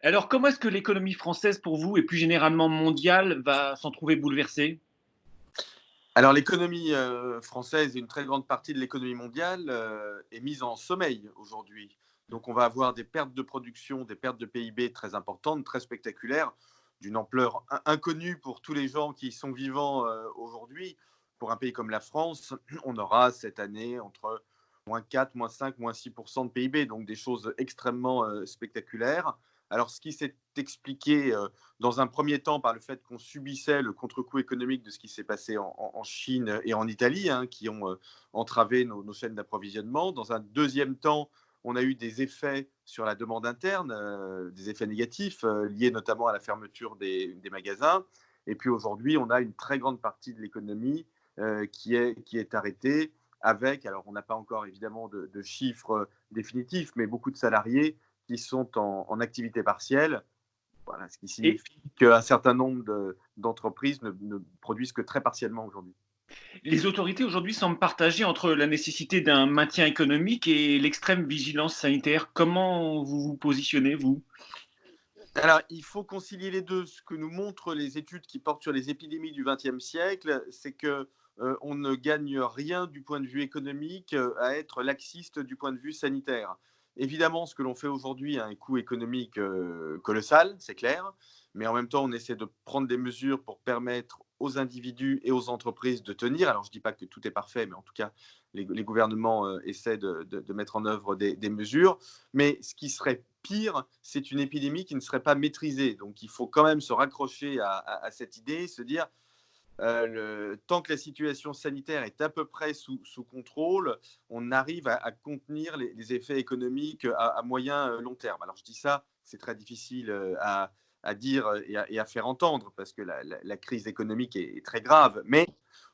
Alors, comment est-ce que l'économie française, pour vous, et plus généralement mondiale, va s'en trouver bouleversée? Alors l'économie, française et une très grande partie de l'économie mondiale, est mise en sommeil aujourd'hui. Donc on va avoir des pertes de production, des pertes de PIB très importantes, très spectaculaires, d'une ampleur inconnue pour tous les gens qui sont vivants, aujourd'hui. Pour un pays comme la France, on aura cette année entre -4, -5, -6 de PIB, donc des choses extrêmement, spectaculaires. Alors ce qui s'est expliqué, dans un premier temps par le fait qu'on subissait le contre-coup économique de ce qui s'est passé en Chine et en Italie, hein, qui ont entravé nos chaînes d'approvisionnement. Dans un deuxième temps, on a eu des effets sur la demande interne, des effets négatifs liés notamment à la fermeture des magasins. Et puis aujourd'hui, on a une très grande partie de l'économie qui est arrêtée avec, alors on n'a pas encore évidemment de chiffres définitifs, mais beaucoup de salariés qui sont en activité partielle. Voilà, ce qui Et signifie qu'un certain nombre d'entreprises ne produisent que très partiellement aujourd'hui. les autorités aujourd'hui semblent partagées entre la nécessité d'un maintien économique et l'extrême vigilance sanitaire. Comment vous vous positionnez, vous? Alors, il faut concilier les deux. Ce que nous montrent les études qui portent sur les épidémies du XXe siècle, c'est que on ne gagne rien du point de vue économique à être laxiste du point de vue sanitaire. Évidemment, ce que l'on fait aujourd'hui a un coût économique colossal, c'est clair, mais en même temps, on essaie de prendre des mesures pour permettre aux individus et aux entreprises de tenir. Alors, je ne dis pas que tout est parfait, mais en tout cas, les gouvernements essaient de mettre en œuvre des mesures. Mais ce qui serait pire, c'est une épidémie qui ne serait pas maîtrisée. Donc il faut quand même se raccrocher à cette idée, se dire, tant que la situation sanitaire est à peu près sous contrôle, on arrive à contenir les effets économiques à moyen, long terme. Alors je dis ça, c'est très difficile à dire et à faire entendre parce que la crise économique est très grave. Mais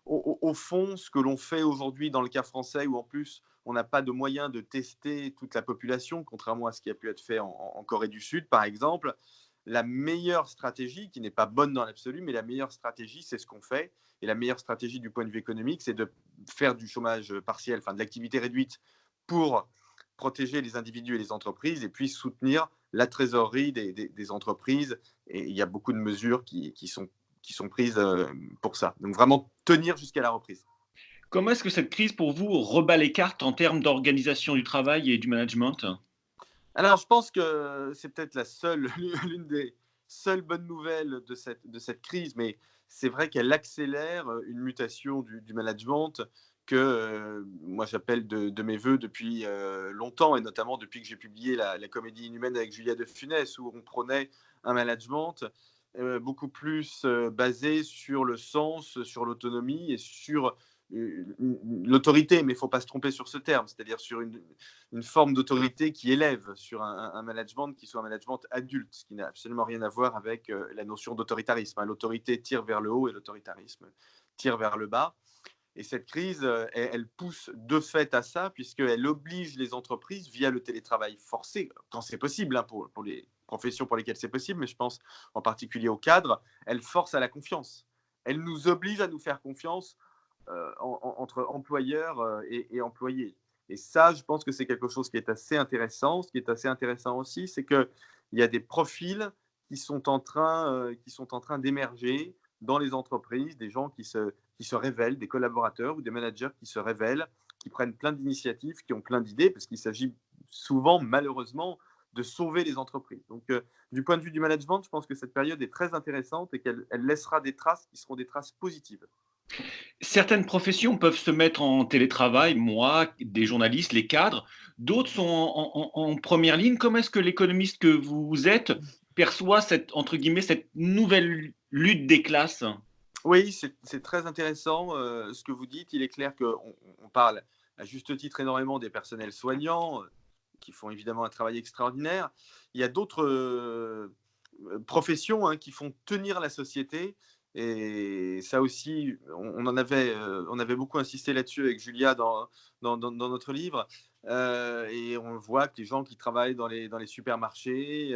au fond, ce que l'on fait aujourd'hui dans le cas français, où en plus on n'a pas de moyens de tester toute la population, contrairement à ce qui a pu être fait en Corée du Sud, par exemple, la meilleure stratégie, qui n'est pas bonne dans l'absolu, mais la meilleure stratégie, c'est ce qu'on fait. Et la meilleure stratégie du point de vue économique, c'est de faire du chômage partiel, enfin de l'activité réduite pour protéger les individus et les entreprises et puis soutenir la trésorerie des entreprises. Et il y a beaucoup de mesures qui sont prises pour ça. Donc vraiment tenir jusqu'à la reprise. Comment est-ce que cette crise, pour vous, rebat les cartes en termes d'organisation du travail et du management? Alors, je pense que c'est peut-être la seule, l'une des seules bonnes nouvelles de cette crise, mais c'est vrai qu'elle accélère une mutation du management que moi j'appelle de mes voeux depuis longtemps, et notamment depuis que j'ai publié la comédie inhumaine avec Julia de Funès, où on prenait un management beaucoup plus basé sur le sens, sur l'autonomie et sur l'autorité, mais il ne faut pas se tromper sur ce terme, c'est-à-dire sur une forme d'autorité qui élève, sur un management qui soit un management adulte, ce qui n'a absolument rien à voir avec la notion d'autoritarisme, hein. L'autorité tire vers le haut et l'autoritarisme tire vers le bas. Et cette crise, elle pousse de fait à ça, puisqu'elle oblige les entreprises, via le télétravail forcé, quand c'est possible, hein, pour les professions pour lesquelles c'est possible, mais je pense en particulier aux cadres, elle force à la confiance. Elle nous oblige à nous faire confiance entre employeurs et employés. Et ça, je pense que c'est quelque chose qui est assez intéressant. Ce qui est assez intéressant aussi, c'est qu'il y a des profils qui sont en train d'émerger dans les entreprises, des gens qui se révèlent, des collaborateurs ou des managers qui se révèlent, qui prennent plein d'initiatives, qui ont plein d'idées, parce qu'il s'agit souvent, malheureusement, de sauver les entreprises. Donc, du point de vue du management, je pense que cette période est très intéressante et qu'elle laissera des traces qui seront des traces positives. Certaines professions peuvent se mettre en télétravail, moi, des journalistes, les cadres. D'autres sont en première ligne. Comment est-ce que l'économiste que vous êtes perçoit cette, entre guillemets, cette nouvelle lutte des classes? Oui, c'est très intéressant ce que vous dites. Il est clair qu'on parle à juste titre énormément des personnels soignants, qui font évidemment un travail extraordinaire. Il y a d'autres professions, hein, qui font tenir la société. Et ça aussi, on avait beaucoup insisté là-dessus avec Julia dans notre livre. Et on voit que les gens qui travaillent dans les supermarchés,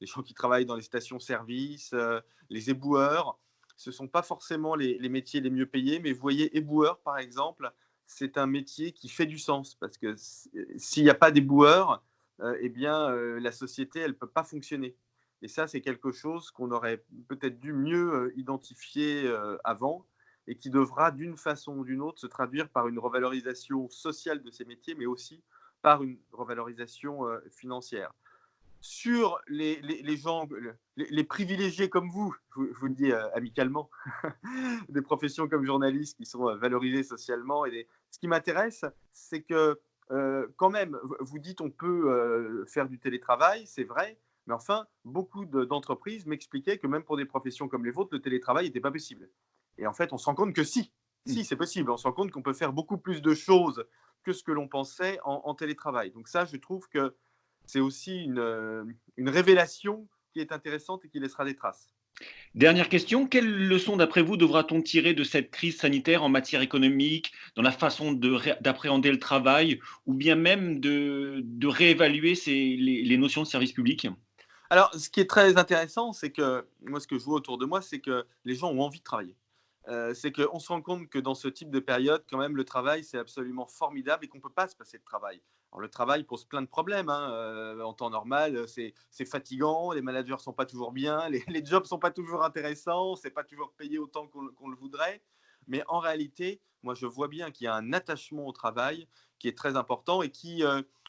les gens qui travaillent dans les stations-service, les éboueurs, ce ne sont pas forcément les métiers les mieux payés, mais vous voyez, éboueur, par exemple, c'est un métier qui fait du sens parce que s'il n'y a pas d'éboueurs, eh bien, la société, elle ne peut pas fonctionner. Et ça, c'est quelque chose qu'on aurait peut-être dû mieux identifier avant et qui devra d'une façon ou d'une autre se traduire par une revalorisation sociale de ces métiers, mais aussi par une revalorisation financière. Sur les gens, les privilégiés comme vous, je vous le dis amicalement, des professions comme journaliste qui sont valorisées socialement. Ce qui m'intéresse, c'est que quand même, vous dites on peut faire du télétravail, c'est vrai, mais enfin, beaucoup d'entreprises m'expliquaient que même pour des professions comme les vôtres, le télétravail n'était pas possible. Et en fait, on se rend compte que si, c'est possible. On se rend compte qu'on peut faire beaucoup plus de choses que ce que l'on pensait en télétravail. Donc ça, je trouve que c'est aussi une révélation qui est intéressante et qui laissera des traces. Dernière question, quelle leçon d'après vous devra-t-on tirer de cette crise sanitaire en matière économique, dans la façon d'appréhender le travail ou bien même de réévaluer les notions de service public? Alors, ce qui est très intéressant, c'est que moi, ce que je vois autour de moi, c'est que les gens ont envie de travailler. C'est qu'on se rend compte que dans ce type de période, quand même, le travail, c'est absolument formidable et qu'on ne peut pas se passer de travail. Alors, le travail pose plein de problèmes, hein, en temps normal, c'est fatigant, les managers ne sont pas toujours bien, les jobs ne sont pas toujours intéressants, c'est pas toujours payé autant qu'on le voudrait. Mais en réalité, moi, je vois bien qu'il y a un attachement au travail qui est très important et qui,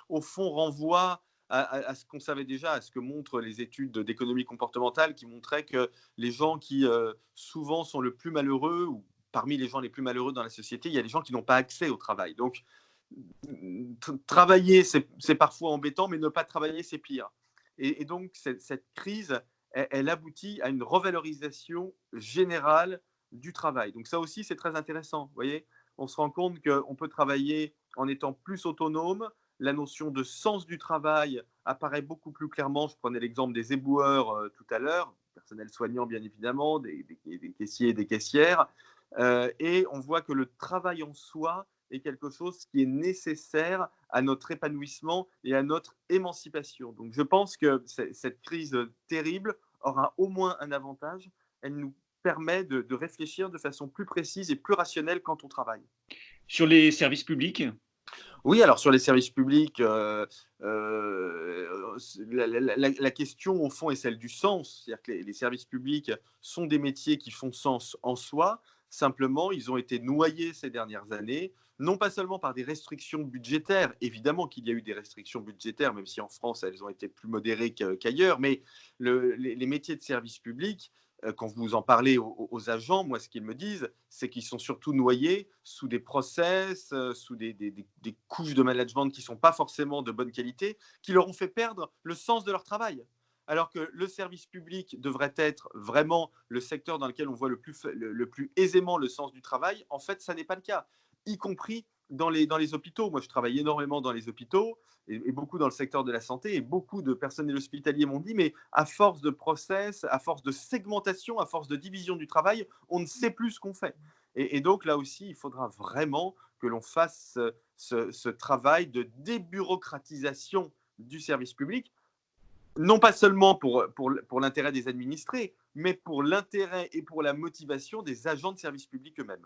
au fond, renvoie à ce qu'on savait déjà, à ce que montrent les études d'économie comportementale qui montraient que les gens qui souvent sont le plus malheureux, ou parmi les gens les plus malheureux dans la société, il y a des gens qui n'ont pas accès au travail. Donc, travailler, c'est parfois embêtant, mais ne pas travailler, c'est pire. Et donc, cette crise, elle aboutit à une revalorisation générale du travail. Donc, ça aussi, c'est très intéressant. Vous voyez, on se rend compte qu'on peut travailler en étant plus autonome. La notion de sens du travail apparaît beaucoup plus clairement. Je prenais l'exemple des éboueurs tout à l'heure, personnel soignant bien évidemment, des caissiers et des caissières. Et on voit que le travail en soi est quelque chose qui est nécessaire à notre épanouissement et à notre émancipation. Donc je pense que cette crise terrible aura au moins un avantage. Elle nous permet de réfléchir de façon plus précise et plus rationnelle quand on travaille. Sur les services publics? Oui, alors sur les services publics, la question au fond est celle du sens. C'est-à-dire que les services publics sont des métiers qui font sens en soi. Simplement, ils ont été noyés ces dernières années, non pas seulement par des restrictions budgétaires, évidemment qu'il y a eu des restrictions budgétaires, même si en France elles ont été plus modérées qu'ailleurs, mais les métiers de service public, quand vous en parlez aux agents, moi, ce qu'ils me disent, c'est qu'ils sont surtout noyés sous des process, sous des couches de management qui ne sont pas forcément de bonne qualité, qui leur ont fait perdre le sens de leur travail. Alors que le service public devrait être vraiment le secteur dans lequel on voit le plus aisément le sens du travail, en fait, ça n'est pas le cas, y compris dans les hôpitaux. Moi, je travaille énormément dans les hôpitaux et beaucoup dans le secteur de la santé, et beaucoup de personnels hospitaliers m'ont dit, mais à force de process, à force de segmentation, à force de division du travail, on ne sait plus ce qu'on fait. Et donc là aussi, il faudra vraiment que l'on fasse ce travail de débureaucratisation du service public, non pas seulement pour l'intérêt des administrés, mais pour l'intérêt et pour la motivation des agents de service public eux-mêmes.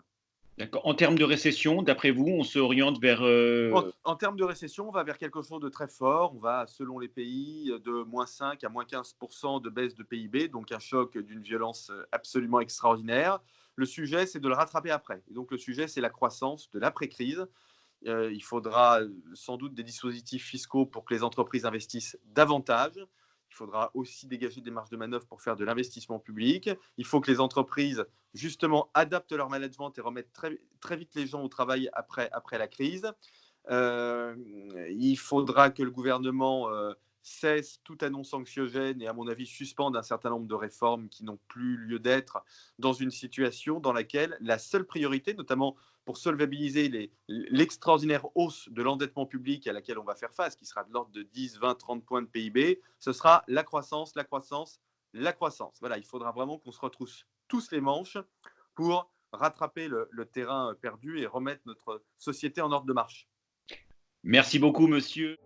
D'accord. En termes de récession, d'après vous, on se oriente vers, En termes de récession, on va vers quelque chose de très fort. On va, selon les pays, de -5 à -15% de baisse de PIB, donc un choc d'une violence absolument extraordinaire. Le sujet, c'est de le rattraper après. Et donc le sujet, c'est la croissance de l'après-crise. Il faudra sans doute des dispositifs fiscaux pour que les entreprises investissent davantage. Il faudra aussi dégager des marges de manœuvre pour faire de l'investissement public. Il faut que les entreprises, justement, adaptent leur management et remettent très, très vite les gens au travail après la crise. Euh, il faudra que le gouvernement cesse toute annonce anxiogène et, à mon avis, suspende un certain nombre de réformes qui n'ont plus lieu d'être dans une situation dans laquelle la seule priorité, notamment pour solvabiliser l'extraordinaire hausse de l'endettement public à laquelle on va faire face, qui sera de l'ordre de 10, 20, 30 points de PIB, ce sera la croissance, la croissance, la croissance. Voilà, il faudra vraiment qu'on se retrousse tous les manches pour rattraper le terrain perdu et remettre notre société en ordre de marche. merci beaucoup, monsieur.